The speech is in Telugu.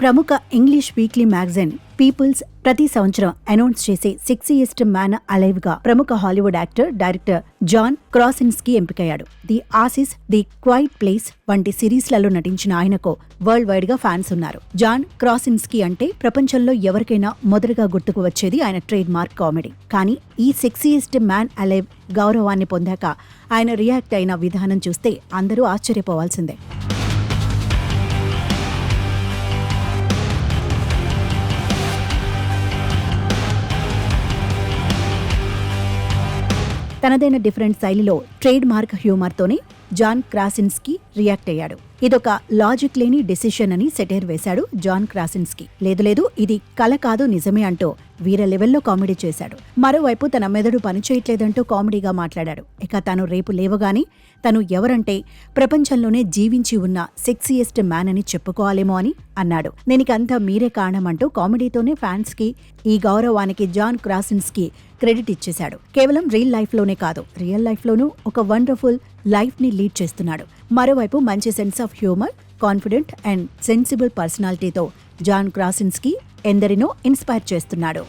ప్రముఖ ఇంగ్లీష్ వీక్లీ మ్యాగజైన్ పీపుల్స్ ప్రతి సంవత్సరం అనౌన్స్ చేసే సెక్సీయెస్ట్ మ్యాన్ అలైవ్ గా ప్రముఖ Hollywood actor, director John Krasinski ఎంపికయ్యాడు. The office, the quiet place వంటి సిరీస్లలో నటించిన ఆయనకు వరల్డ్ వైడ్ గా ఫ్యాన్స్ ఉన్నారు. జాన్ క్రాసిన్స్కీ అంటే ప్రపంచంలో ఎవరికైనా మొదటగా గుర్తుకు వచ్చేది ఆయన ట్రేడ్ మార్క్ కామెడీ. కానీ ఈ సెక్సీయెస్ట్ మ్యాన్ అలైవ్ గౌరవాన్ని పొందాక ఆయన రియాక్ట్ అయిన విధానం చూస్తే అందరూ ఆశ్చర్యపోవాల్సిందే. తనదైన డిఫరెంట్ శైలిలో ట్రేడ్ మార్క్ హ్యూమర్తోనే జాన్ క్రాసిన్స్కీ రియాక్ట్ అయ్యాడు. ఇదొక లాజిక్ లేని డెసిషన్ అని సెటైర్ వేశాడు జాన్ క్రాసిన్స్కీ. లేదు ఇది కల కాదు నిజమే అంటూ వీర లెవెల్లో కామెడీ చేశాడు. మరోవైపు తన మెదడు పనిచేయట్లేదంటూ కామెడీగా మాట్లాడాడు. ఇక తాను రేపు లేవగానే తను ఎవరంటే ప్రపంచంలోనే జీవించి ఉన్న సెక్సీయెస్ట్ మ్యాన్ అని చెప్పుకోవాలేమో అని అన్నాడు. దీనికంతా మీరే కారణమంటూ కామెడీతోనే ఫ్యాన్స్ కి ఈ గౌరవానికి జాన్ క్రాసిన్స్కీ క్రెడిట్ ఇచ్చేశాడు. కేవలం రియల్ లైఫ్ లోనూ ఒక వండర్ఫుల్ లైఫ్ ని లీడ్ చేస్తున్నాడు. మరోవైపు మంచి sense of humour, confident and sensible పర్సనాలిటీతో జాన్ క్రాసిన్స్కీ ఎందరినో ఇన్స్పైర్ చేస్తున్నాడు.